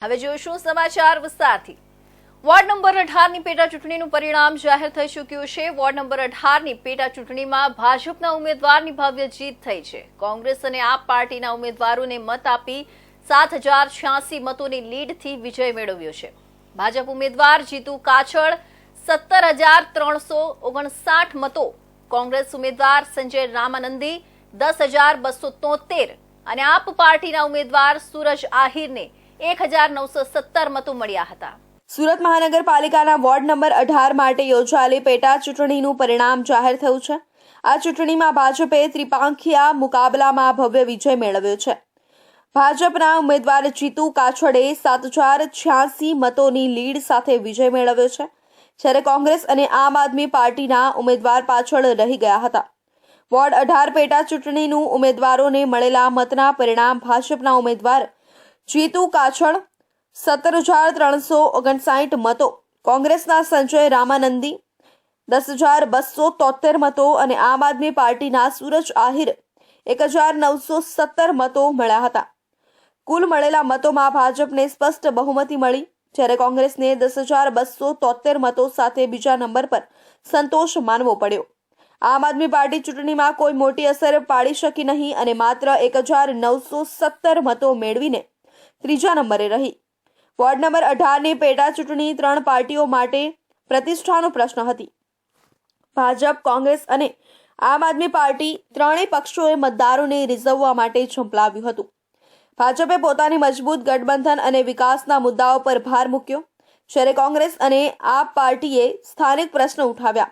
હવે જોઈશું સમાચાર વિસ્તારથી। વોર્ડ નંબર 18ની પેટા ચૂંટણીનું પરિણામ જાહેર થઈ ચૂક્યું છે। વોર્ડ નંબર 18ની પેટા ચૂંટણીમાં ભાજપના ઉમેદવારની ભવ્ય જીત થઈ છે। કોંગ્રેસ અને આપ પાર્ટીના ઉમેદવારોને મત આપી 7086 મતોની લીડથી વિજય મેળવ્યો છે। ભાજપ ઉમેદવાર જીતુ કાછડ 17359 મતો, કોંગ્રેસ ઉમેદવાર સંજય રામાનંદી 10273 અને આપ પાર્ટીના ઉમેદવાર સૂરજ આહિરને 1917 મતો મળ્યા હતા। સુરત મહાનગરપાલિકાના વોર્ડ નંબર 18 માટે યોજાયેલી પેટા ચૂંટણીનું પરિણામ જાહેર થયું છે। આ ચૂંટણીમાં ભાજપે ત્રિપાંખીયા મુકાબલામાં ભવ્ય વિજય મેળવ્યો છે। ભાજપના ઉમેદવાર જીતુ કાછડે 7086 મતોની લીડ સાથે વિજય મેળવ્યો છે, જ્યારે કોંગ્રેસ અને આમ આદમી પાર્ટીના ઉમેદવાર પાછળ રહી ગયા હતા। વોર્ડ 18 પેટા ચૂંટણીનું ઉમેદવારોને મળેલા મતના પરિણામ ભાજપના ઉમેદવાર જીતુ કાછડ 17359 મતો, કોંગ્રેસના સંજય રામાનંદી 10273 મતો અને આમ આદમી પાર્ટીના સૂરજ આહિર 1917 મતો મળ્યા હતા। કુલ મળેલા મતોમાં ભાજપને સ્પષ્ટ બહુમતી મળી, જ્યારે કોંગ્રેસને 10273 મતો સાથે બીજા નંબર પર સંતોષ માનવો પડ્યો। આમ આદમી પાર્ટી ચૂંટણીમાં કોઈ મોટી અસર પાડી શકી નહીં અને માત્ર 1917 મતો મેળવીને ત્રીજા નંબરે રહી। વોર્ડ નંબર 18ની પેટા ચૂંટણી 3 પાર્ટીઓ માટે પ્રતિષ્ઠાનો પ્રશ્ન હતી। ભાજપ, કોંગ્રેસ અને આમ આદમી પાર્ટી ત્રણેય પક્ષોએ મતદારોને રીઝવવા માટે ઝંપલાવ્યું હતું। ભાજપે પોતાની મજબૂત ગઠબંધન અને વિકાસના મુદ્દાઓ પર ભાર મૂક્યો, જ્યારે કોંગ્રેસ અને આપ પાર્ટીએ સ્થાનિક પ્રશ્ન ઉઠાવ્યા।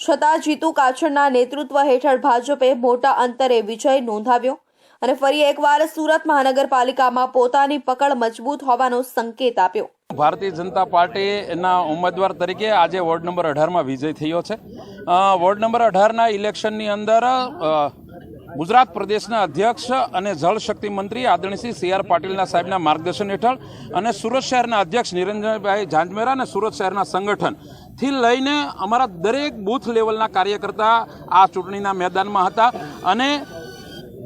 છતાં જીતુ કાછડના નેતૃત્વ હેઠળ ભાજપે મોટા અંતરે વિજય નોંધાવ્યો અને ફરી એકવાર સુરત મહાનગરપાલિકામાં પોતાની પકડ મજબૂત હોવાનો સંકેત આપ્યો। ભારતીય જનતા પાર્ટીના ઉમેદવાર તરીકે આજે વોર્ડ નંબર 18માં વિજય થયો છે। વોર્ડ નંબર 18ના ઇલેક્શનની અંદર ગુજરાત પ્રદેશના અધ્યક્ષ અને જળશક્તિ મંત્રી આદરણીય શ્રી સી આર પાટીલના સાહેબના માર્ગદર્શન હેઠળ અને સુરત શહેરના અધ્યક્ષ નિરંજનભાઈ ઝાંઝમેરા અને સુરત શહેરના સંગઠનથી લઈને અમારા દરેક બૂથ લેવલના કાર્યકર્તા આ ચૂંટણીના મેદાનમાં હતા અને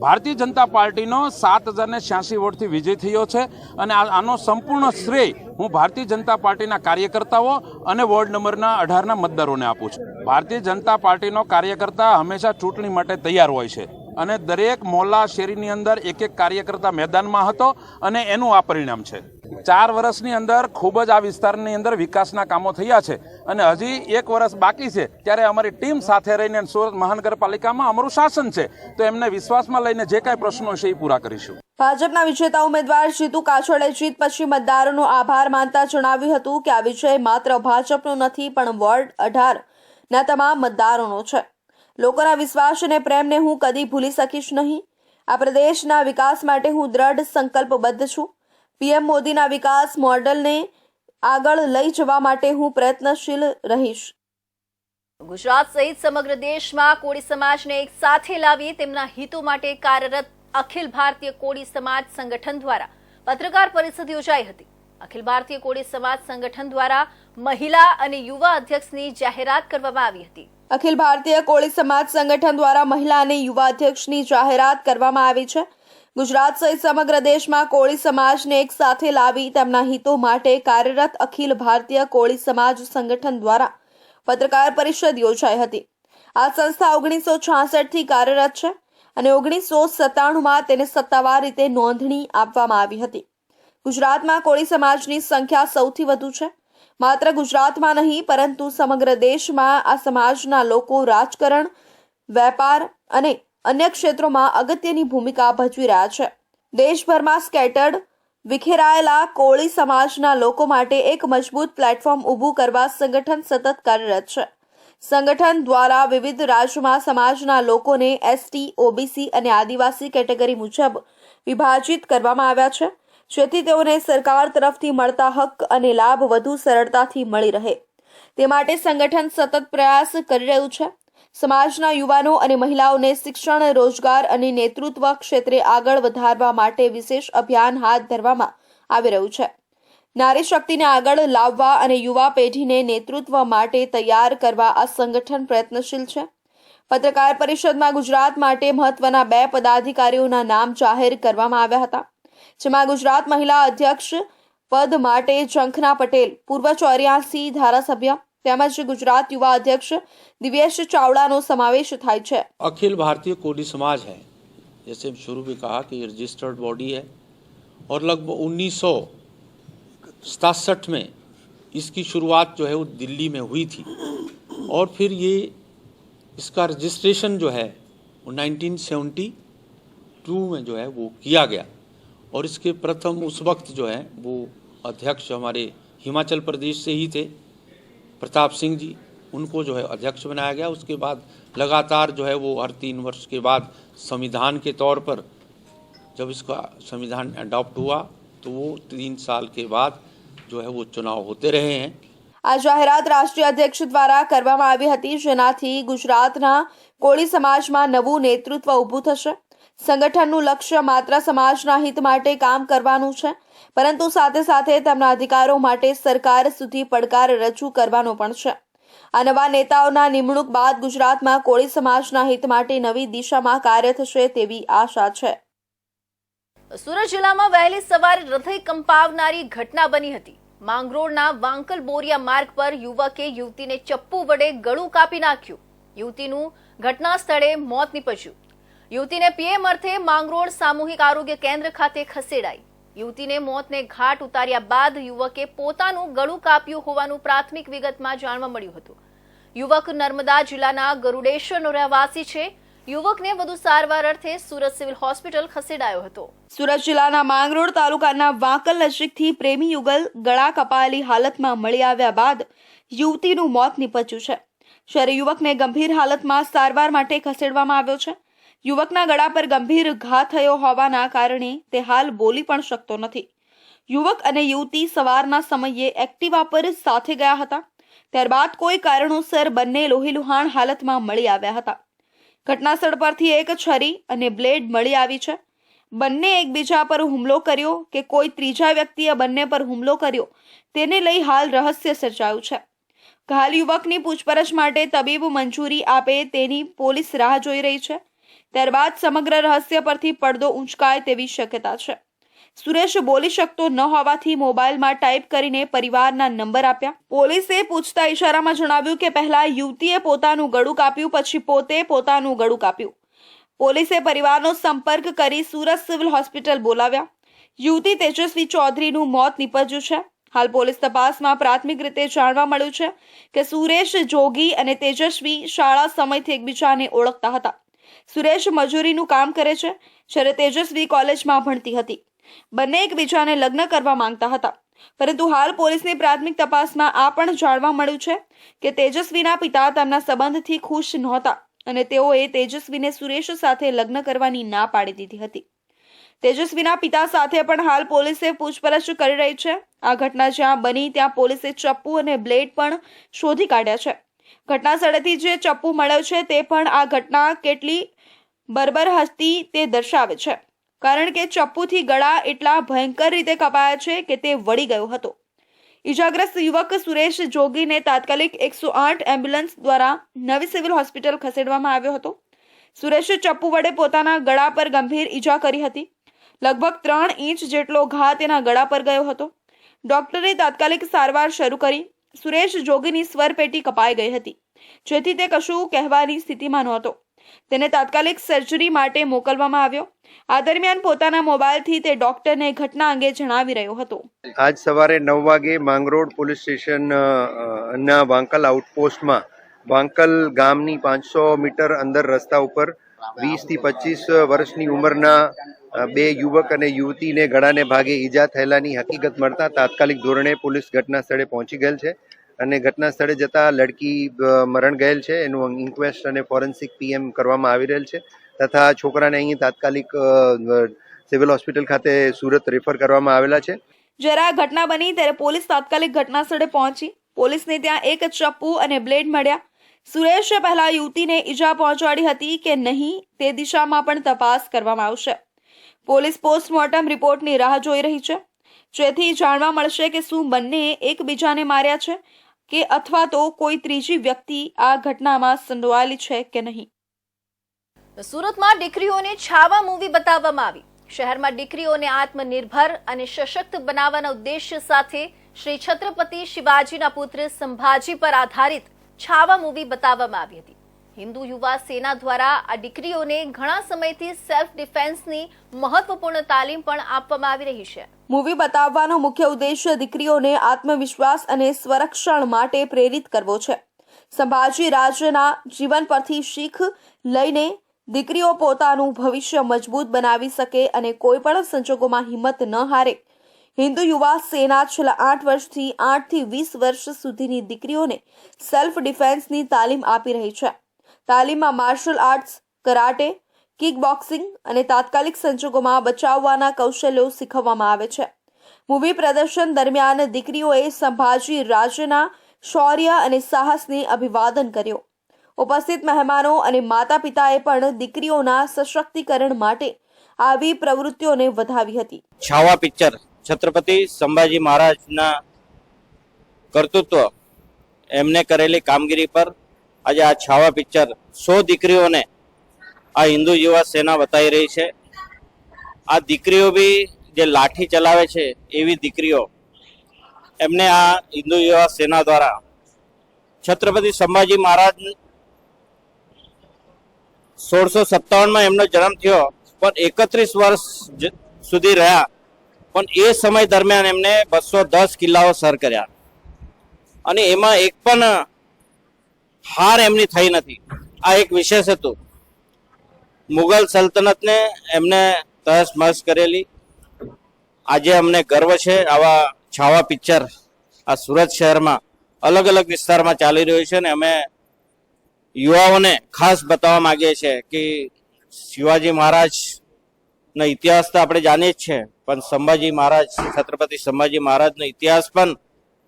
ભારતીય જનતા પાર્ટીનો 7086 વોટથી વિજય થયો છે અને આનો સંપૂર્ણ શ્રેય હું ભારતીય જનતા પાર્ટીના કાર્યકર્તાઓ અને વોર્ડ નંબરના 18ના મતદારોને આપું છું। ભારતીય જનતા પાર્ટીનો કાર્યકર્તા હંમેશા ચૂંટણી માટે તૈયાર હોય છે અને દરેક મોહલ્લા શેરીની અંદર એક એક કાર્યકર્તા મેદાનમાં હતો અને એનું આ પરિણામ છે। 4 વર્ષની અંદર ખૂબ જ આ વિસ્તારની અંદર વિકાસના કામો થયા છે અને હજી 1 વર્ષ બાકી છે, ત્યારે અમારી ટીમ સાથે રહીને સુરત મહાનગરપાલિકામાં અમારું શાસન છે, તો એમને વિશ્વાસમાં લઈને જે કાંઈ પ્રશ્નો છે એ પૂરા કરીશું। ભાજપના વિજેતા ઉમેદવાર જીતુ કાછડે જીત પછી મતદારોનો આભાર માનતા જણાવ્યું હતું કે આ વિજય માત્ર ભાજપનો નથી પણ વોર્ડ 18ના તમામ મતદારોનો છે। લોકોના વિશ્વાસ અને પ્રેમને હું કદી ભૂલી શકીશ નહીં। આ પ્રદેશના વિકાસ માટે હું દ્રઢ સંકલ્પબદ્ધ છું। પીએમ મોદીના વિકાસ મોડલને આગળ લઈ જવા માટે હું પ્રયત્નશીલ રહીશ। ગુજરાત સહિત સમગ્ર દેશમાં કોળી સમાજને એક સાથે લાવી તેમના હિતો માટે કાર્યરત અખિલ ભારતીય કોળી સમાજ સંગઠન દ્વારા પત્રકાર પરિષદ યોજાઈ હતી। અખિલ ભારતીય કોળી સમાજ સંગઠન દ્વારા મહિલા અને યુવા અધ્યક્ષની જાહેરાત કરવામાં આવી હતી। અખિલ ભારતીય કોળી સમાજ સંગઠન દ્વારા મહિલા અને યુવા અધ્યક્ષની જાહેરાત કરવામાં આવી છે। ગુજરાત સહિત સમગ્ર દેશમાં કોળી સમાજને એક સાથે લાવી તેમના હિતો માટે કાર્યરત અખિલ ભારતીય કોળી સમાજ સંગઠન દ્વારા પત્રકાર પરિષદ યોજાઈ હતી। આ સંસ્થા 1966થી કાર્યરત છે અને 1997માં તેને સત્તાવાર રીતે નોંધણી આપવામાં આવી હતી। ગુજરાતમાં કોળી સમાજની સંખ્યા સૌથી વધુ છે। માત્ર ગુજરાતમાં નહીં પરંતુ સમગ્ર દેશમાં આ સમાજના લોકો રાજકારણ, વેપાર અને અન્ય ક્ષેત્રોમાં અગત્યની ભૂમિકા ભજવી રહ્યા છે। દેશભરમાં સ્કેટર્ડ વિખેરાયેલા કોળી સમાજના લોકો માટે એક મજબૂત પ્લેટફોર્મ ઊભું કરવા સંગઠન સતત કાર્યરત છે। સંગઠન દ્વારા વિવિધ રાજ્યોમાં સમાજના લોકોને એસટી, ઓબીસી અને આદિવાસી કેટેગરી મુજબ વિભાજિત કરવામાં આવ્યા છે, જેથી તેઓને સરકાર તરફથી મળતા હક અને લાભ વધુ સરળતાથી મળી રહે તે માટે સંગઠન સતત પ્રયાસ કરી રહ્યું છે। સમાજના યુવાનો અને મહિલાઓને શિક્ષણ, રોજગાર અને નેતૃત્વ ક્ષેત્રે આગળ વધારવા માટે વિશેષ અભિયાન હાથ ધરવામાં આવી રહ્યું છે। નારી શક્તિને આગળ લાવવા અને યુવા પેઢીને નેતૃત્વ માટે તૈયાર કરવા આ સંગઠન પ્રયત્નશીલ છે। પત્રકાર પરિષદમાં ગુજરાત માટે મહત્વના 2 પદાધિકારીઓના નામ જાહેર કરવામાં આવ્યા હતા, જેમાં ગુજરાત મહિલા અધ્યક્ષ પદ માટે ઝંખના પટેલ પૂર્વ 84 ધારાસભ્ય તેમજ ગુજરાત युवा अध्यक्ष दिव्येश चावड़ाનો समावेश થાય છે। अखिल भारतीय कोडी समाज है, जैसे शुरू में कहा कि रजिस्टर्ड बॉडी है और लगभग 1967 में इसकी शुरुआत जो है वो दिल्ली में हुई थी और फिर ये इसका रजिस्ट्रेशन जो है वो 1972 में जो है वो किया गया और इसके प्रथम उस वक्त जो है वो अध्यक्ष हमारे हिमाचल प्रदेश से ही थे, प्रताप सिंह जी, उनको जो है अध्यक्ष बनाया गया। उसके बाद लगातार जो है वो हर 3 वर्ष के बाद संविधान के तौर पर जब इसका संविधान अडॉप्ट हुआ तो वो 3 साल के बाद जो है वो चुनाव होते रहे हैं। આ જાહેરાત રાષ્ટ્રીય અધ્યક્ષ દ્વારા કરવામાં આવી હતી, જેનાથી ગુજરાતના કોળી સમાજમાં નવું નેતૃત્વ ઊભું થશે। સંગઠનનું લક્ષ્ય માત્ર સમાજના હિત માટે કામ કરવાનું છે, પરંતુ સાથે સાથે તેમના અધિકારો માટે સરકાર સુધી પડકાર રજૂ કરવાનો પણ છે। આ નવા નેતાઓના નિમણૂક બાદ ગુજરાતમાં કોળી સમાજના હિત માટે નવી દિશામાં કાર્ય થશે તેવી આશા છે। સુરત જિલ્લામાં વહેલી સવારે હૃદય કંપાવનારી ઘટના બની હતી। માંગરોળના વાંકલ બોરિયા માર્ગ પર યુવકે યુવતીને ચપ્પુ વડે ગળું કાપી નાખ્યું। યુવતીનું ઘટના સ્થળે મોત નીપજ્યું। યુવતીને પીએમ અર્થે માંગરોળ સામૂહિક આરોગ્ય કેન્દ્ર ખાતે ખસેડાઈ। યુવતીને મોતને ઘાટ ઉતાર્યા બાદ યુવકે પોતાનું ગળું કાપ્યું હોવાનું પ્રાથમિક વિગતમાં જાણવા મળ્યું હતું। યુવક નર્મદા જિલ્લાના ગરુડેશ્વરનો રહેવાસી છે। યુવકને વધુ સારવાર અર્થે સુરત સિવિલ હોસ્પિટલ ખસેડાયો હતો। સુરત જિલ્લાના માંગરોળ તાલુકાના વાંકલ નજીકથી પ્રેમી યુગલ ગળા કપાયેલી હાલતમાં મળી આવ્યા બાદ યુવતીનું મોત નીપજ્યું છે, જ્યારે યુવકને ગંભીર હાલતમાં સારવાર માટે ખસેડવામાં આવ્યો છે। યુવકના ગળા પર ગંભીર ઘા થયો હોવાના કારણે તે હાલ બોલી પણ શકતો નથી। યુવક અને યુવતી સવારના સમયે એક્ટિવા પર સાથે ગયા હતા, ત્યારબાદ કોઈ કારણોસર બંને લોહીલુહાણ હાલતમાં મળી આવ્યા હતા। ઘટનાસ્થળ પરથી એક છરી અને બ્લેડ મળી આવી છે। બંને એકબીજા પર હુમલો કર્યો કે કોઈ ત્રીજા વ્યક્તિએ બંને પર હુમલો કર્યો તેને લઈ હાલ રહસ્ય સર્જાયું છે। ઘાયલ યુવકની પૂછપરછ માટે તબીબ મંજૂરી આપે તેની પોલીસ રાહ જોઈ રહી છે। ત્યારબાદ સમગ્ર રહસ્ય પરથી પડદો ઊંચકાય તેવી શક્યતા છે। સુરેશ બોલી શકતો ન હોવાથી મોબાઈલમાં ટાઈપ કરીને પરિવારના નંબર આપ્યા। પોલીસે પૂછતા ઇશારામાં જણાવ્યું કે પહેલા યુવતીએ પોતાનું ગળું કાપ્યું, પછી પોતે પોતાનું ગળું કાપ્યું। પોલીસે પરિવારનો સંપર્ક કરી સુરત સિવિલ હોસ્પિટલ બોલાવ્યા। યુવતી તેજસ્વી ચૌધરીનું મોત નીપજ્યું છે। હાલ પોલીસ તપાસમાં પ્રાથમિક રીતે જાણવા મળ્યું છે કે સુરેશ જોગી અને તેજસ્વી શાળા સમયથી એકબીજાને ઓળખતા હતા। સુરેશ મજૂરીનું કામ કરે છે, જ્યારે તેજસ્વી કોલેજમાં ભણતી હતી। બંને એકબીજાને લગ્ન કરવા માંગતા હતા, પરંતુ હાલ પોલીસની પ્રાથમિક તપાસમાં આ પણ જાણવા મળ્યું છે કે તેજસ્વીના પિતા તેમના સંબંધથી ખુશ નહોતા અને તેઓએ તેજસ્વીને સુરેશ સાથે લગ્ન કરવાની ના પાડી દીધી હતી। તેજસ્વીના પિતા સાથે પણ હાલ પોલીસે પૂછપરછ કરી રહી છે। આ ઘટના જ્યાં બની ત્યાં પોલીસે ચપ્પુ અને બ્લેડ પણ શોધી કાઢ્યા છે। ઘટના સ્થળેથી જે ચપ્પુ મળ્યો છે તે પણ આ ઘટના કેટલી બર્બર હતી તે દર્શાવે છે, કારણ કે ચપ્પુથી ગળા એટલા ભયંકર રીતે કપાયા છે કે તે વળી ગયો હતો। ઇજાગ્રસ્ત યુવક સુરેશ જોગીને તાત્કાલિક 108 એમ્બ્યુલન્સ દ્વારા નવી સિવિલ હોસ્પિટલ ખસેડવામાં આવ્યો હતો। સુરેશે ચપ્પુ વડે પોતાના ગળા પર ગંભીર ઈજા કરી હતી। લગભગ 3 ઇંચ જેટલો ઘા તેના ગળા પર ગયો હતો। ડોક્ટરે તાત્કાલિક સારવાર શરૂ કરી। સુરેશ જોગીની સ્વરપેટી કપાઈ ગઈ હતી, જેથી તે કશું કહેવાની સ્થિતિમાં નહોતો। તેને તાત્કાલિક સર્જરી માટે મોકલવામાં આવ્યો। આ દરમિયાન પોતાના મોબાઈલથી તે ડોક્ટરને ઘટના અંગે જણાવી રહ્યો હતો। આજ સવારે 9 વાગે માંગરોળ પોલીસ સ્ટેશન ના વાંકલ આઉટપોસ્ટમાં વાંકલ ગામની 500 મીટર અંદર રસ્તા ઉપર 20 થી 25 વર્ષની ઉંમરના બે યુવક અને યુવતીને ગળાને ભાગે ઈજા થયેલાની હકીકત મળતા તાત્કાલિક ધોરણે પોલીસ ઘટના સ્થળે પહોંચી ગયેલ છે અને ઘટના સ્થળે જતા લડકી મરણ ગયેલ છે। એનું ઇન્ક્વેસ્ટ અને ફોરેન્સિક પીએમ કરવામાં આવી રહેલ છે તથા છોકરાને અહીં તાત્કાલિક સિવિલ હોસ્પિટલ ખાતે સુરત રેફર કરવામાં આવેલા છે। જ્યારે આ ઘટના બની ત્યારે પોલીસ તાત્કાલિક ઘટના સ્થળે પહોંચી। પોલીસને ત્યાં એક ચપ્પુ અને બ્લેડ મળ્યા। સુરેશે પહેલા યુવતીને ઈજા પહોંચાડી હતી કે નહીં તે દિશામાં પણ તપાસ કરવામાં આવશે। પોલીસ પોસ્ટમોર્ટમ રિપોર્ટની રાહ જોઈ રહી છે, જેથી જાણવા મળશે કે શું બંને એકબીજાને માર્યા છે કે અથવા તો કોઈ ત્રીજી વ્યક્તિ આ ઘટનામાં સંડોવાયેલી છે કે નહીં। સુરતમાં દીકરીઓને છાવા મૂવી બતાવવામાં આવી। શહેરમાં દીકરીઓને આત્મનિર્ભર અને સશક્ત બનાવવાના ઉદ્દેશ્ય સાથે શ્રી છત્રપતિ શિવાજીના પુત્ર સંભાજી પર આધારિત છાવા મૂવી બતાવવામાં આવી હતી. હિન્દુ યુવા સેના દ્વારા આ દીકરીઓને ઘણા સમયથી સેલ્ફ ડિફેન્સની મહત્વપૂર્ણ તાલીમ પણ આપવામાં આવી રહી છે. મૂવી બતાવવાનો મુખ્ય ઉદ્દેશ્ય દીકરીઓને આત્મવિશ્વાસ અને સ્વરક્ષણ માટે પ્રેરિત કરવો છે. સંભાજી રાજ્યના જીવન પરથી શીખ લઈને દીકરીઓ પોતાનું ભવિષ્ય મજબૂત બનાવી શકે અને કોઈ પણ સંજોગોમાં હિંમત ન હારે. હિન્દુ યુવા સેના છેલ્લા 8 વર્ષથી 8 થી 20 વર્ષ સુધીની દીકરીઓને સેલ્ફ ડિફેન્સની તાલીમ આપી રહી છે. તાલીમમાં martial arts, karate, kick boxing અને તાત્કાલિક સંજોગોમાં બચાવવાના કૌશલ્યો શીખવવામાં આવે છે. મૂવી પ્રદર્શન દરમિયાન દીકરીઓએ સંભાજી રાજ્યના શૌર્ય અને સાહસને અભિવાદન કર્યો. ઉપસ્થિત મહેમાનો અને માતા પિતાએ પણ દીકરીઓના સશક્તિકરણ માટે આવી પ્રવૃત્તિઓને વધાવી હતી. છાવા પિક્ચર છત્રપતિ સંભાજી મહારાજના કર્તૃત્વ એમને કરેલી કામગીરી પર આજે આ છાવા પિક્ચર 100 દીકરીઓને આ હિન્દુ યુવા સેના બતાવી રહી છે. આ દીકરીઓ બી જે લાઠી ચલાવે છે એવી દીકરીઓ એમને આ હિન્દુ યુવા સેના દ્વારા છત્રપતિ સંભાજી મહારાજ 1657માં એમનો જન્મ થયો, પણ 31 વર્ષ સુધી રહ્યા. પણ એ સમય દરમિયાન એમને 210 કિલ્લાઓ સર કર્યા અને એમાં એક પણ હાર એમની થઈ નથી. આ એક વિશેષ હતું. મુગલ સલ્તનતને એમને તહસ મહસ કરેલી. આજે અમને ગર્વ છે આવા છાવા પિક્ચર આ સુરત શહેરમાં અલગ અલગ વિસ્તારમાં ચાલી રહ્યું છે અને અમે યુવાઓને ખાસ બતાવવા માંગીએ છીએ કે શિવાજી મહારાજનો ઇતિહાસ તો આપણે જાણીએ જ છે, પણ સંભાજી મહારાજ છત્રપતિ સંભાજી મહારાજનો ઇતિહાસ પણ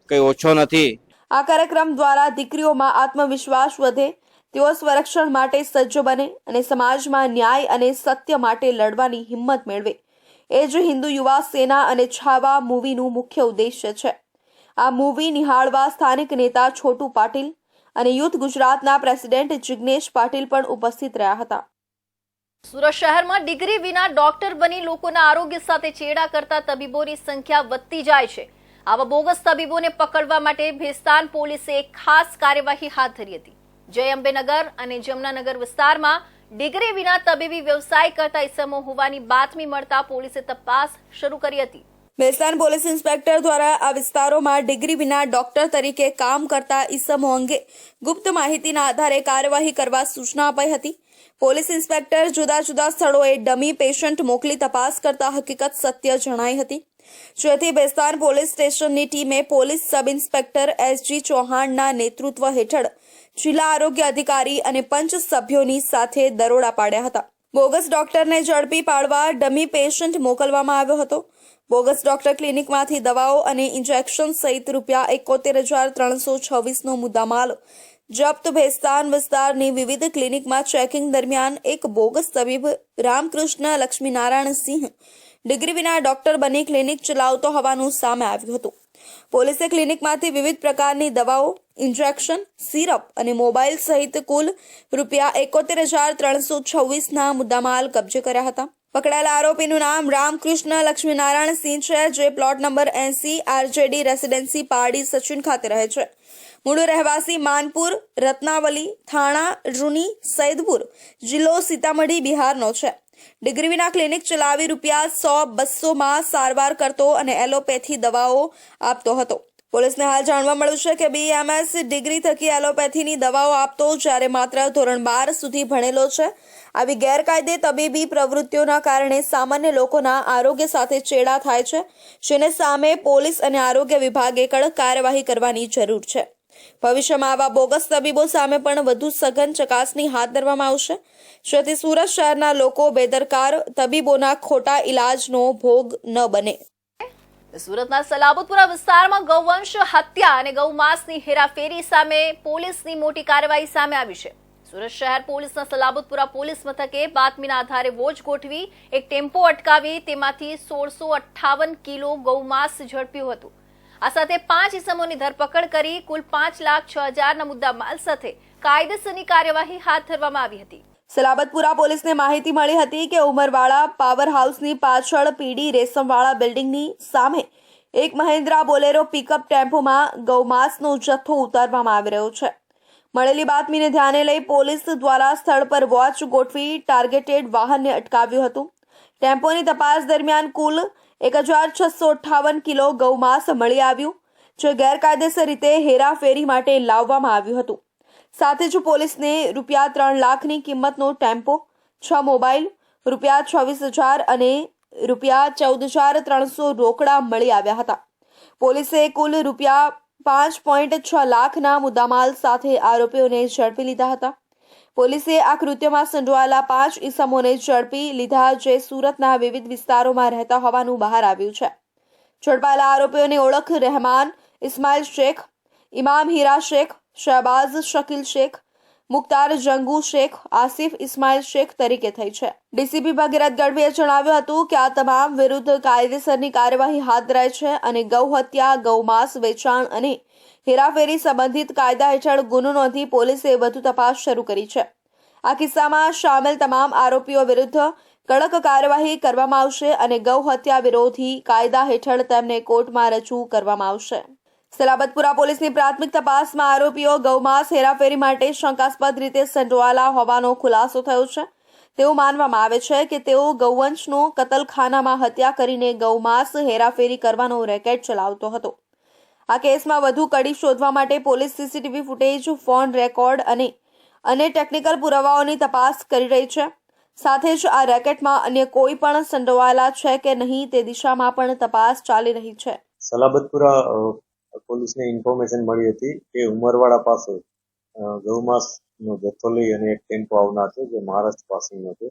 કંઈ ઓછો નથી. આ કાર્યક્રમ દ્વારા દીકરીઓમાં આત્મવિશ્વાસ વધે, તેઓ સ્વરક્ષણ માટે સજ્જ બને અને સમાજમાં ન્યાય અને સત્ય માટે લડવાની હિંમત મેળવે. એ જ હિન્દુ યુવા સેના અને છાવા મૂવીનું મુખ્ય ઉદ્દેશ્ય છે. આ મૂવી નિહાળવા સ્થાનિક નેતા છોટુ પાટીલ અને યુથ ગુજરાતના પ્રેસિડેન્ટ જિગ્નેશ પાટીલ પણ ઉપસ્થિત રહ્યા હતા. સુરત શહેરમાં ડિગ્રી વિના ડોક્ટર બની લોકોના આરોગ્ય સાથે ચેડા કરતા તબીબોની સંખ્યા વધતી જાય છે. આવા બોગસ તબીબોને પકડવા માટે ભેસ્તાન પોલીસે એક ખાસ કાર્યવાહી હાથ ધરી હતી. જય અંબેનગર અને જમનાનગર વિસ્તારમાં ડિગ્રી વિના તબીબી વ્યવસાય કરતા ઇસમો હોવાની બાતમી મળતા પોલીસે તપાસ શરૂ કરી હતી. ભેસ્તાન પોલીસ ઇન્સ્પેક્ટર દ્વારા આ વિસ્તારોમાં ડિગ્રી વિના ડોક્ટર તરીકે કામ કરતા ઇસમો અંગે ગુપ્ત માહિતીના આધારે કાર્યવાહી કરવા સૂચના અપાઈ હતી. પોલીસ ઇન્સ્પેક્ટર જુદા જુદા સ્થળોએ ડમી પેશન્ટ મોકલી તપાસ કરતા હકીકત સત્ય જણાઈ હતી, જેથી ભેસ્તાન પોલીસ સ્ટેશનની ટીમે પોલીસ સબ ઇન્સ્પેક્ટર SG ચૌહાણના નેતૃત્વ હેઠળ જિલ્લા આરોગ્ય અધિકારી અને પંચ સભ્યોની સાથે દરોડા પાડ્યા હતા. બોગસ ડોક્ટરને ઝડપી પાડવા ડમી પેશન્ટ મોકલવામાં આવ્યો હતો. બોગસ ડોક્ટર ક્લિનિકમાંથી દવાઓ અને ઇન્જેક્શન સહિત ₹71,326નો મુદ્દામાલ જપ્ત. ભેસ્તાન વિસ્તારની વિવિધ ક્લિનિકમાં ચેકિંગ દરમિયાન એક બોગસ તબીબ રામકૃષ્ણ લક્ષ્મીનારાયણ સિંહ ડિગ્રી વિના ડોક્ટર બની ક્લિનિક ચલાવતો હોવાનું સામે આવ્યું હતું. પોલીસે ક્લિનિકમાંથી વિવિધ પ્રકારની દવાઓ, ઇન્જેક્શન, સિરપ અને મોબાઈલ સહિત કુલ ₹71,326ના મુદ્દામાલ કબજે કર્યા હતા. પકડાયેલા આરોપીનું નામ રામકૃષ્ણ લક્ષ્મીનારાયણ સિંહ છે, જે plot number 80 RJD residency Pardi Sachin ખાતે રહે છે. મૂળ રહેવાસી માનપુર, રત્નાવલી, થાણા, રૂની, સૈદપુર, જિલ્લો સીતામઢી, બિહારનો છે. ડિગ્રી વિના ક્લિનિક ચલાવી ₹100-200માં સારવાર કરતો અને એલોપેથી દવાઓ આપતો હતો. પોલીસને હાલ જાણવા મળ્યું છે કે BMS ડિગ્રી થકી એલોપેથીની દવાઓ આપતો, જ્યારે માત્ર ધોરણ 12 સુધી ભણેલો છે. આવી ગેરકાયદે તબીબી પ્રવૃત્તિઓના કારણે સામાન્ય લોકોના આરોગ્ય સાથે ચેડા થાય છે, જેને સામે પોલીસ અને આરોગ્ય વિભાગે કડક કાર્યવાહી કરવાની જરૂર છે. ભવિષ્યમાં આવા બોગસ તબીબો સામે પણ વધુ સઘન ચકાસણી હાથ ધરવામાં આવશે, જેથી સુરત શહેરના લોકો બેદરકાર તબીબોના ખોટા ઇલાજનો ભોગ ન બને. સુરતના સલાબતપુરા વિસ્તારમાં ગૌવંશ હત્યા અને ગૌમાંસની હેરાફેરી સામે પોલીસની મોટી કાર્યવાહી સામે આવી છે. સુરત શહેર પોલીસના સલાબતપુરા પોલીસ મથકે બાતમીના આધારે વોચ ગોઠવી એક ટેમ્પો અટકાવી તેમાંથી 1658 કિલો ગૌમાંસ ઝડપ્યું હતું. આ સાથે 5 ઇસમોની ધરપકડ કરી કુલ 5,06,000ના મુદ્દામાલ સાથે કાયદેસરની કાર્યવાહી હાથ ધરવામાં આવી હતી. સલાબતપુરા પોલીસને માહિતી મળી હતી કે ઉમરવાડા પાવર હાઉસની પાછળ પીડી રેશમવાળા બિલ્ડિંગની સામે એક મહિન્દ્રા બોલેરો પિકઅપ ટેમ્પોમાં ગૌમાંસનો જથ્થો ઉતારવામાં આવી રહ્યો છે. મળેલી બાતમીને ધ્યાને લઈ પોલીસ દ્વારા સ્થળ પર વોચ ગોઠવી ટાર્ગેટેડ વાહનને અટકાવ્યું હતું. ટેમ્પોની તપાસ દરમિયાન કુલ 1658 કિલો ગૌમાંસ મળી આવ્યું, જે ગેરકાયદેસર રીતે હેરાફેરી માટે લાવવામાં આવ્યું હતું. સાથે જ પોલીસને ₹3 લાખની કિંમતનો ટેમ્પો, 6 મોબાઈલ, ₹24,000 અને ₹14,300 રોકડા મળી આવ્યા હતા. પોલીસે કુલ ₹5.6 લાખના મુદ્દામાલ સાથે આરોપીઓને ઝડપી લીધા હતા. પોલીસે આ કૃત્યમાં સંડોવાયેલા 5 ઈસમોને ઝડપી લીધા, જે સુરતના વિવિધ વિસ્તારોમાં રહેતા હોવાનું બહાર આવ્યું છે. ઝડપાયેલા આરોપીઓની ઓળખ રહેમાન ઇસ્માઇલ શેખ, ઇમામ હીરા શેખ, શહબાઝ શકીલ શેખ, મુખ્તાર જંગુ શેખ, આસિફ ઇસ્માઇલ શેખ તરીકે થઈ છે. ડીસીપી ભગીરથ ગઢવીએ જણાવ્યું હતું કે આ તમામ વિરુદ્ધ કાયદેસરની કાર્યવાહી હાથ ધરાઈ છે અને ગૌ હત્યા, ગૌમાંસ વેચાણ અને હેરાફેરી સંબંધિત કાયદા હેઠળ ગુનો નોંધી પોલીસે વધુ તપાસ શરૂ કરી છે. આ કિસ્સામાં સામેલ તમામ આરોપીઓ વિરુદ્ધ કડક કાર્યવાહી કરવામાં આવશે અને ગૌ હત્યા વિરોધી કાયદા હેઠળ તેમને કોર્ટમાં રજૂ કરવામાં આવશે. સલાબતપુરા પોલીસની પ્રાથમિક તપાસમાં આરોપીઓ ગૌમાંસ હેરાફેરી માટે શંકાસ્પદ રીતે સંડોવાયેલા હોવાનો ખુલાસો થયો છે. તેવું માનવામાં આવે છે કે તેઓ ગૌવંશનો કતલખાનામાં હત્યા કરીને ગૌમાંસ હેરાફેરી કરવાનો રેકેટ ચલાવતો હતો. આ કેસમાં વધુ કડી શોધવા માટે police CCTV footage, phone record અને અન્ય ટેકનિકલ પુરાવાઓની તપાસ કરી રહી છે. સાથે જ આ રેકેટમાં અન્ય કોઈ પણ સંડોવાયેલા છે કે નહીં તે દિશામાં પણ તપાસ ચાલી રહી છે. સલાબતપુરા પોલીસને ઇન્ફોર્મેશન મળી હતી કે ઉમરવાડા પાસે ગૌમાંસનો જથ્થો લઈ અને એક ટેમ્પો આવનાર છે, જે મહારાષ્ટ્ર પાસેનો છે.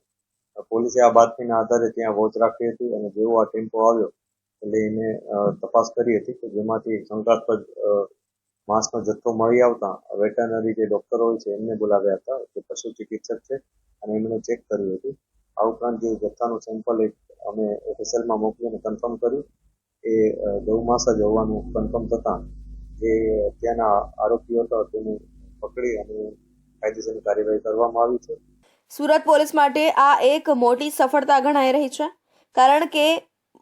પોલીસે આ બાતમીના આધારે ત્યાં વોચ રાખી હતી અને જેવો આ ટેમ્પો આવ્યો એટલે એને તપાસ કરી હતી કે જેમાંથી શંકાસ્પદ માંસનો જથ્થો મળી આવતા વેટરનરી જે ડોક્ટર હોય છે એમને બોલાવ્યા હતા, જે પશુ ચિકિત્સક છે, અને એમણે ચેક કર્યું હતું. આ ઉપરાંત જે જથ્થાનું સેમ્પલ અમે એફએસએલમાં મોકલીને કન્ફર્મ કર્યું એ ગૌમાંસ જ હોવાનું કન્ફર્મ થતાં જે ત્યાંના આરોપીઓ હતા તેને પકડી અને કાયદેસરની કાર્યવાહી કરવામાં આવી છે. સુરત પોલીસ માટે આ એક મોટી સફળતા ગણાઈ રહી છે, કારણ કે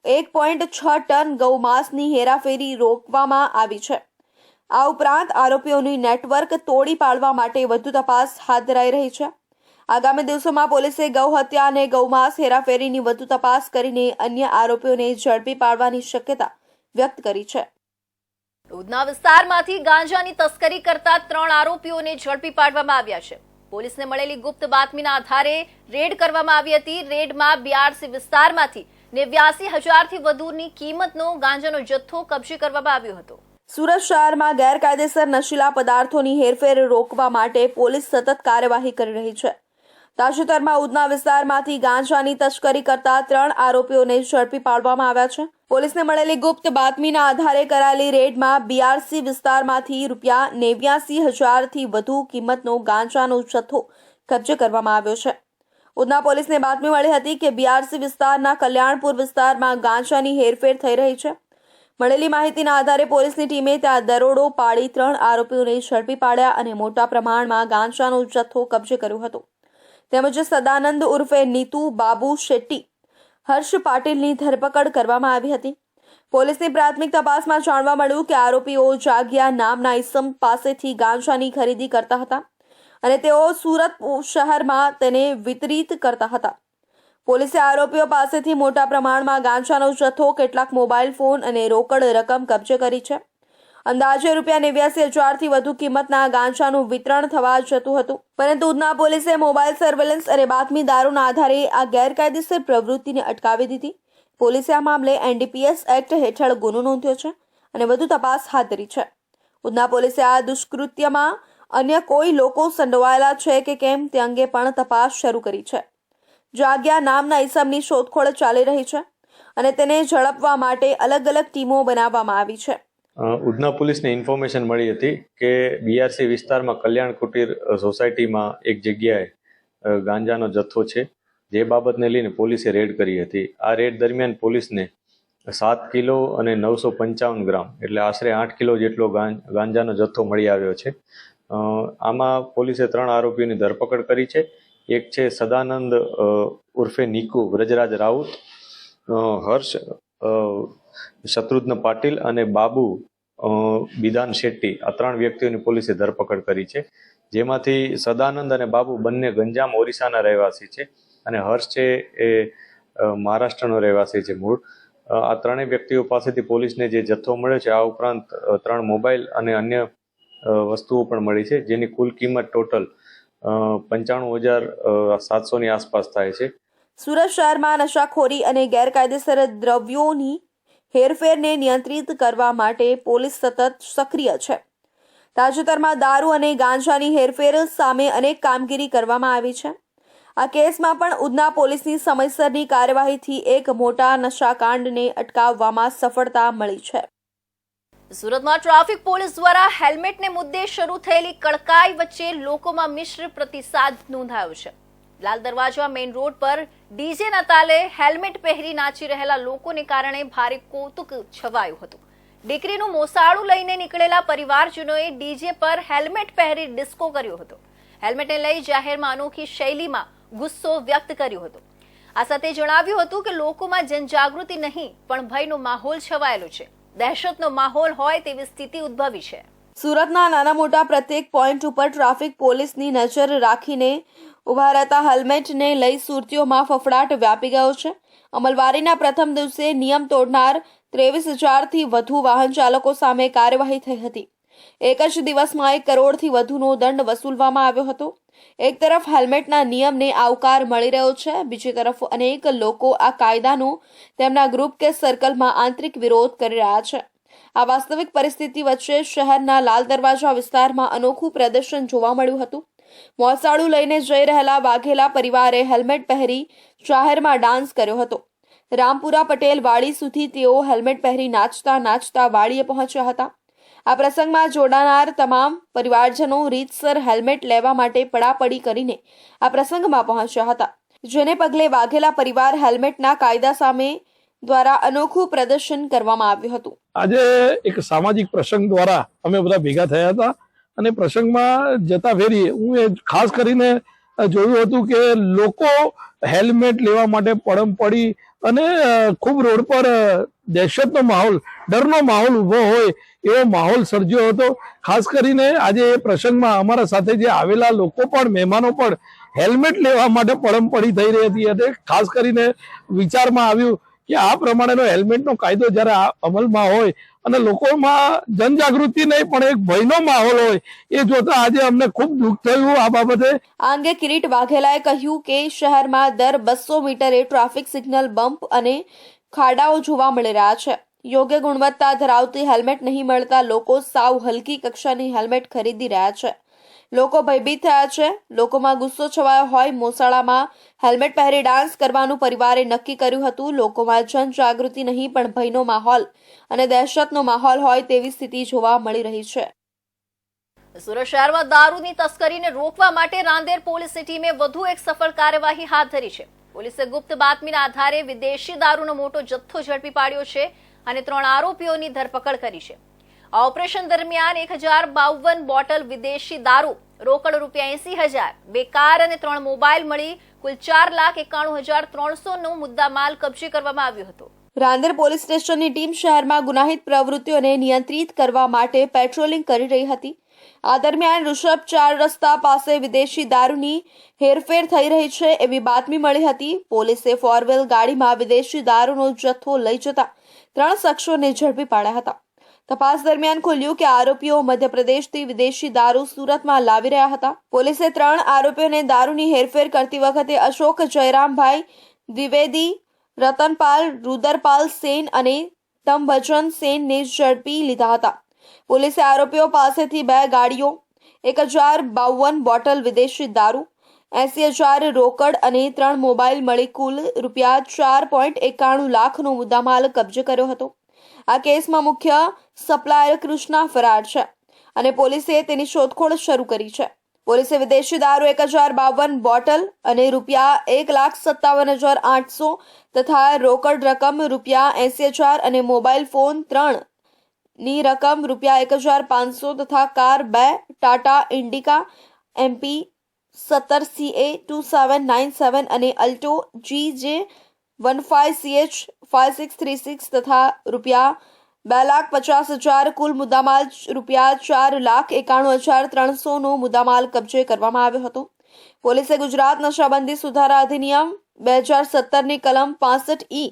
1.6 ટન ગૌમાંસની હેરાફેરી રોકવામાં આવી છે. આ ઉપરાંત આરોપીઓનું નેટવર્ક તોડી પાડવા માટે વધુ તપાસ હાથ ધરાઈ રહી છે. આગામી દિવસોમાં પોલીસે ગૌ હત્યા અને ગૌમાંસ હેરાફેરીની વધુ તપાસ કરીને અન્ય આરોપીઓને ઝડપી પાડવાની શક્યતા વ્યક્ત કરી છે. ઉધના વિસ્તારમાંથી ગાંજાની તસ્કરી કરતા 3 આરોપીઓને ઝડપી પાડવામાં આવ્યા છે. પોલીસને મળેલી ગુપ્ત બાતમીના આધારે રેડ કરવામાં આવી હતી. રેડમાં બીઆરસી વિસ્તારમાંથી 89,000થી વધુની કિંમતનો ગાંજાનો જથ્થો કબજે કરવામાં આવ્યો હતો. સુરત શહેરમાં ગેરકાયદેસર નશીલા પદાર્થોની હેરફેર રોકવા માટે પોલીસ સતત કાર્યવાહી કરી રહી છે. તાજેતરમાં ઉધના વિસ્તારમાંથી ગાંજાની તસ્કરી કરતા 3 આરોપીઓને ઝડપી પાડવામાં આવ્યા છે. પોલીસને મળેલી ગુપ્ત બાતમીના આધારે કરાયેલી રેડમાં બીઆરસી વિસ્તારમાંથી ₹89,000થી વધુ કિંમતનો ગાંજાનો જથ્થો કબજે કરવામાં આવ્યો છે. ઉધના પોલીસને બાતમી મળી હતી કે બીઆરસી વિસ્તારના કલ્યાણપુર વિસ્તારમાં ગાંજાની હેરફેર થઈ રહી છે. મળેલી માહિતીના આધારે પોલીસની ટીમે ત્યાં દરોડો પાડી 3 આરોપીઓને ઝડપી પાડ્યા અને મોટા પ્રમાણમાં ગાંજાનો જથ્થો કબજે કર્યો હતો. તેમજ સદાનંદ ઉર્ફે નીતુ બાબુ શેટ્ટી, હર્ષ પાટીલની ધરપકડ કરવામાં આવી હતી. પોલીસની પ્રાથમિક તપાસમાં જાણવા મળ્યું કે આરોપીઓ જાગિયા નામના ઈસમ પાસેથી ગાંજાની ખરીદી કરતા હતા અને તેઓ સુરત શહેરમાં તેને વિતરિત કરતા હતા. પોલીસે આરોપીઓ પાસેથી મોટા પ્રમાણમાં ગાંજાનો જથ્થો, કેટલાક મોબાઈલ ફોન અને રોકડ રકમ કબજે કરી છે. અંદાજે ₹89,000થી વધુ કિંમતના ગાંજાનું વિતરણ થવા જતું હતું, પરંતુ ઉધના પોલીસે મોબાઈલ સર્વેલન્સ અને બાતમીદારોના આધારે આ ગેરકાયદેસર પ્રવૃત્તિને અટકાવી દીધી. પોલીસે આ મામલે એનડીપીએસ એક્ટ હેઠળ ગુનો નોંધ્યો છે અને વધુ તપાસ હાથ ધરી છે. ઉધના પોલીસે આ દુષ્કૃત્યમાં અન્ય કોઈ લોકો સંડોવાયેલા છે કે કેમ તે અંગે પણ તપાસ શરૂ કરી છે. જાગ્યા નામના ઈસમની શોધખોળ ચાલી રહી છે અને તેને ઝડપવા માટે અલગ અલગ ટીમો બનાવવામાં આવી છે. ઉધના પોલીસને ઇન્ફોર્મેશન મળી હતી કે બીઆરસી વિસ્તારમાં કલ્યાણ કુટીર સોસાયટીમાં એક જગ્યાએ ગાંજાનો જથ્થો છે, જે બાબતને લઈને પોલીસે રેડ કરી હતી. આ રેડ દરમિયાન પોલીસને 7 કિલો અને 955 ગ્રામ એટલે આશરે 8 કિલો જેટલો ગાંજાનો જથ્થો મળી આવ્યો છે. આમાં પોલીસે 3 આરોપીઓની ધરપકડ કરી છે. એક છે સદાનંદ ઉર્ફે નિકુ વ્રજરાજ રાઉત, હર્ષ શત્રુઘ્ન પાટીલ અને બાબુ બિધાન શેટ્ટી, આ 3 વ્યક્તિઓની પોલીસે ધરપકડ કરી છે. જેમાંથી સદાનંદ અને બાબુ બંને ગંજામ ઓરિસ્સાના રહેવાસી છે અને હર્ષ છે એ મહારાષ્ટ્રનો રહેવાસી છે મૂળ. આ 3 વ્યક્તિઓ પાસેથી પોલીસને જે જથ્થો મળ્યો છે, આ ઉપરાંત 3 મોબાઈલ અને અન્ય વસ્તુઓ પણ મળી છે, જેની કુલ કિંમત ટોટલ 95,700ની આસપાસ થાય છે. સુરત શહેરમાં નશાખોરી અને ગેરકાયદેસર દ્રવ્યોની હેરફેરને નિયંત્રિત કરવા માટે પોલીસ સતત સક્રિય છે. તાજેતરમાં દારૂ અને ગાંજાની હેરફેર સામે અનેક કામગીરી કરવામાં આવી છે. આ કેસમાં પણ ઉધના પોલીસની સમયસરની કાર્યવાહીથી એક મોટા નશાકાંડને અટકાવવામાં સફળતા મળી છે. સુરતમાં ટ્રાફિક પોલીસ દ્વારા હેલ્મેટને મુદ્દે શરૂ થયેલી કડકાઈ વચ્ચે લોકોમાં મિશ્ર પ્રતિસાદ નોંધાયો છે. લાલ દરવાજા મેઇન રોડ પર ડીજેના તાલે હેલ્મેટ પહેરી નાચી રહેલા લોકોને કારણે ભારે કૌતુક છવાયું હતું. દીકરીનું મોસાળું લઈને નીકળેલા પરિવારજનોએ ડીજે પર હેલ્મેટ પહેરી ડિસ્કો કર્યો હતો. હેલ્મેટને લઈ જાહેરમાં અનોખી શૈલીમાં ગુસ્સો વ્યક્ત કર્યો હતો. આ સાથે જણાવ્યું હતું કે લોકોમાં જનજાગૃતિ નહીં પણ ભયનો માહોલ છવાયેલો છે. દહેશતનો માહોલ હોય તેવી સ્થિતિ ઉદ્ભવી છે. સુરતના નાના મોટા પ્રત્યેક પોઈન્ટ ઉપર ટ્રાફિક પોલીસની નજર રાખીને ઉભા રહેતા હેલ્મેટને લઈ સુરતીઓમાં ફફડાટ વ્યાપી ગયો છે. અમલવારીના પ્રથમ દિવસે નિયમ તોડનાર 23,000થી વધુ વાહન ચાલકો સામે કાર્યવાહી થઈ હતી. એક જ દિવસમાં 1 કરોડથી વધુનો દંડ વસૂલવામાં આવ્યો હતો. એક તરફ હેલ્મેટના નિયમને આવકાર મળી રહ્યો છે, બીજી તરફ અનેક લોકો આ કાયદાનો તેમના ગ્રુપ કે સર્કલમાં આંતરિક વિરોધ કરી રહ્યા છે. આ વાસ્તવિક પરિસ્થિતિ વચ્ચે શહેરના લાલ દરવાજા વિસ્તારમાં અનોખું પ્રદર્શન જોવા મળ્યું હતું. મોસાળું લઈને જઈ રહેલા વાઘેલા પરિવારે હેલ્મેટ પહેરી જાહેરમાં ડાન્સ કર્યો હતો. રામપુરા પટેલ વાડી સુધી તેઓ હેલ્મેટ પહેરી નાચતા વાડીએ પહોંચ્યા હતા. આ પ્રસંગમાં જોડાનાર તમામ પરિવારજનો રીતસર હેલ્મેટ લેવા માટે પડાપડી કરીને આ પ્રસંગમાં પહોંચ્યા હતા, જેને પગલે વાઘેલા પરિવાર હેલ્મેટના કાયદા સામે દ્વારા અનોખું પ્રદર્શન કરવામાં આવ્યું હતું. આજે એક સામાજિક પ્રસંગ દ્વારા અમે બધા ભેગા થયા હતા અને પ્રસંગમાં જતા ફેરી હું ખાસ કરીને જોયું હતું કે લોકો હેલ્મેટ લેવા માટે પડમ પડી અને ખૂબ રોડ પર દહેશતનો માહોલ, ડરનો માહોલ ઊભો હોય એવો માહોલ સર્જ્યો હતો. ખાસ કરીને આજે એ પ્રસંગમાં અમારા સાથે જે આવેલા લોકો પણ, મહેમાનો પણ હેલ્મેટ લેવા માટે પડમ પડી થઈ રહી હતી. અને ખાસ કરીને વિચારમાં આવ્યું કે આ પ્રમાણેનો હેલ્મેટનો કાયદો જ્યારે અમલમાં હોય અને લોકોમાં જનજાગૃતિ નહીં પણ એક ભયનો માહોલ હોય, એ જોતા આજે અમને ખૂબ દુઃખ થયું આ બાબતે. આ અંગે કિરીટ વાઘેલાએ કહ્યું કે શહેરમાં દર 200 મીટરે ટ્રાફિક સિગ્નલ બમ્પ અને ખાડાઓ જોવા મળી રહ્યા છે. યોગ્ય ગુણવત્તા ધરાવતી હેલ્મેટ નહીં મળતા લોકો સાવ હલકી કક્ષાની હેલ્મેટ ખરીદી રહ્યા છે. લોકો ભયભીત થયા છે. લોકોમાં ગુસ્સો છવાયો હોય. મોસાળામાં હેલ્મેટ પહેરી ડાન્સ કરવાનું પરિવારે નક્કી કર્યું હતું. લોકોમાં જનજાગૃતિ નહીં પણ ભયનો માહોલ અને દહેશતનો માહોલ હોય તેવી સ્થિતિ જોવા મળી રહી છે. સુરત શહેરમાં દારૂની તસ્કરીને રોકવા માટે રાંદેર પોલીસની ટીમે વધુ એક સફળ કાર્યવાહી હાથ ધરી છે. પોલીસે ગુપ્ત બાતમીના આધારે વિદેશી દારૂનો મોટો જથ્થો ઝડપી પાડ્યો છે અને 3 આરોપીઓની ધરપકડ કરી છે. આ ઓપરેશન દરમિયાન 1052 બોટલ વિદેશી દારૂ, રોકડ ₹80,000, 2 કાર અને 3 મોબાઈલ મળી કુલ 4,91,300નો મુદ્દામાલ કબજે કરવામાં આવ્યો હતો. રાંદેર પોલીસ સ્ટેશનની ટીમ શહેરમાં ગુનાહિત પ્રવૃત્તિઓને નિયંત્રિત કરવા માટે પેટ્રોલિંગ કરી રહી હતી. આ દરમિયાન ઋષભ 4 રસ્તા પાસે વિદેશી દારૂની હેરફેર થઈ રહી છે એવી બાતમી મળી હતી. પોલીસે 4-વ્હીલ ગાડીમાં વિદેશી દારૂનો જથ્થો લઈ જતા 3 શખ્સોને ઝડપી પાડ્યા હતા. તપાસ દરમિયાન ખુલ્યું કે આરોપીઓ મધ્યપ્રદેશથી વિદેશી દારૂ સુરતમાં લાવી રહ્યા હતા. પોલીસે 3 આરોપીઓને દારૂની હેરફેર કરતી વખતે અશોક જયરામભાઈ દ્વિવેદી, રતનપાલ રુદરપાલ સેન અને તમભજન સેનને ઝડપી લીધા હતા. પોલીસે આરોપીઓ પાસેથી 2 ગાડીઓ, 1052 બોટલ વિદેશી દારૂ, 80,000 રોકડ અને 3 મોબાઈલ મળી કુલ ₹4.91 લાખનો મુદ્દામાલ કબજે કર્યો હતો. આ કેસમાં મુખ્ય સપ્લાયર કૃષ્ણા ફરાર છે અને પોલીસે તેની શોધખોળ શરૂ કરી છે. પોલીસે વિદેશી દારૂ 1052 બોટલ અને ₹1,57,800 તથા રોકડ રકમ ₹80,000 અને મોબાઈલ ફોન 3 ની રકમ ₹1,500 તથા car 2 Tata Indica MP 17CA 2797 અને અલ્ટો GJ15CH 5636 તથા ₹2,50,000 કુલ મુદ્દામાલ ₹4,91,300 નો મુદ્દામાલ કબજે કરવામાં આવ્યો હતો. પોલીસે ગુજરાત નશાબંધી સુધારા અધિનિયમ 2017 ની કલમ 65E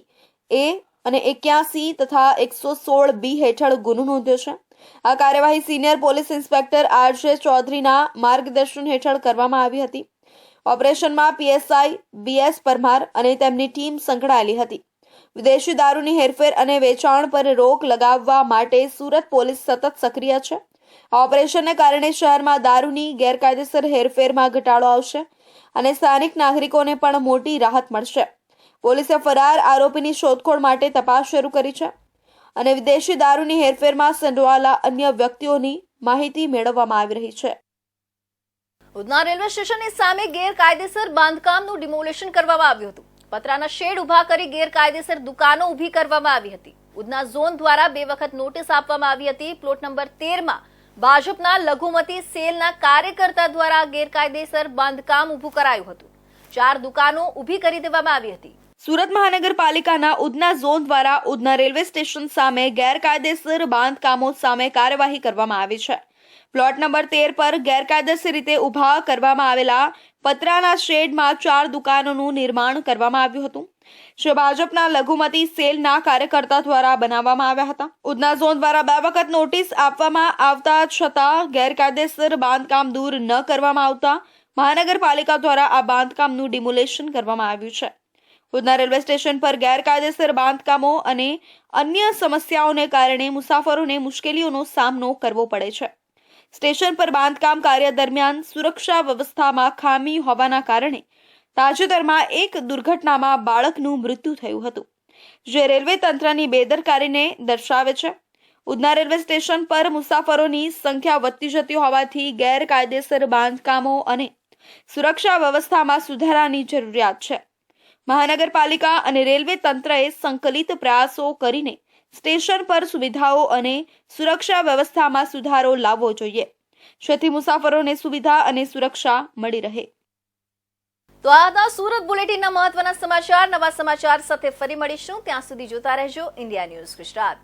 A અને 81 તથા 116B હેઠળ ગુનો નોંધ્યો છે. આ કાર્યવાહી સિનિયર પોલીસ ઇન્સ્પેક્ટર RJ ચૌધરીના માર્ગદર્શન હેઠળ કરવામાં આવી હતી. ઓપરેશનમાં PSI BS પરમાર અને તેમની ટીમ સંકળાયેલી હતી. વિદેશી દારૂની હેરફેર અને વેચાણ પર રોક લગાવવા માટે સુરત પોલીસ સતત સક્રિય છે. આ ઓપરેશનને કારણે શહેરમાં દારૂની ગેરકાયદેસર હેરફેરમાં ઘટાડો આવશે અને સ્થાનિક નાગરિકોને પણ મોટી રાહત મળશે. પોલીસે ફરાર આરોપીની શોધખોળ માટે તપાસ શરૂ કરી છે અને વિદેશી દારૂની હેરફેરમાં સંડોવાયેલા અન્ય વ્યક્તિઓની માહિતી મેળવવામાં આવી રહી છે. ઉધના રેલવે સ્ટેશનની સામે ગેરકાયદેસર બાંધકામનું ડિમોલિશન કરવામાં આવ્યું હતું. પતરાના શેડ ઉભા કરી ગેરકાયદેસર દુકાનો ઊભી કરવામાં આવી હતી. ઉધના ઝોન દ્વારા 2 વખત નોટિસ આપવામાં આવી હતી. પ્લોટ નંબર 13 માં ભાજપના લઘુમતી સેલના કાર્યકર્તા દ્વારા ગેરકાયદેસર બાંધકામ ઊભું કરાયું હતું. 4 દુકાનો ઊભી કરી દેવામાં આવી હતી. સુરત મહાનગરપાલિકાના ઉધના ઝોન દ્વારા ઉધના રેલવે સ્ટેશન સામે ગેરકાયદેસર બાંધકામો સામે કાર્યવાહી કરવામાં આવી છે. પ્લોટ નંબર 13 પર ગેરકાયદેસર રીતે ઊભા કરવામાં આવેલા પતરાના શેડમાં 4 દુકાનોનું નિર્માણ કરવામાં આવ્યું હતું, જે ભાજપના લઘુમતી સેલના કાર્યકર્તા દ્વારા બનાવવામાં આવ્યા હતા. ઉધના ઝોન દ્વારા 2 વખત નોટિસ આપવામાં આવતા છતાં ગેરકાયદેસર બાંધકામ દૂર ન કરવામાં આવતા મહાનગરપાલિકા દ્વારા આ બાંધકામનું ડિમોલેશન કરવામાં આવ્યું છે. ઉધના રેલવે સ્ટેશન પર ગેરકાયદેસર બાંધકામો અને અન્ય સમસ્યાઓને કારણે મુસાફરોને મુશ્કેલીઓનો સામનો કરવો પડે છે. સ્ટેશન પર બાંધકામ કાર્ય દરમિયાન સુરક્ષા વ્યવસ્થામાં ખામી હોવાના કારણે તાજેતરમાં એક દુર્ઘટનામાં બાળકનું મૃત્યુ થયું હતું, જે રેલવે તંત્રની બેદરકારીને દર્શાવે છે. ઉધના રેલવે સ્ટેશન પર મુસાફરોની સંખ્યા વધતી જતી હોવાથી ગેરકાયદેસર બાંધકામો અને સુરક્ષા વ્યવસ્થામાં સુધારાની જરૂરિયાત છે. મહાનગરપાલિકા અને રેલવે તંત્રએ સંકલિત પ્રયાસો કરીને સ્ટેશન પર સુવિધાઓ અને સુરક્ષા વ્યવસ્થામાં સુધારો લાવવો જોઈએ, જેથી મુસાફરોને સુવિધા અને સુરક્ષા મળી રહે. તો આ હતા સુરત બુલેટિનના મહત્વના સમાચાર. નવા સમાચાર સાથે ફરી મળીશું. ત્યાં સુધી જોતા રહેજો ઇન્ડિયા ન્યૂઝ ગુજરાત.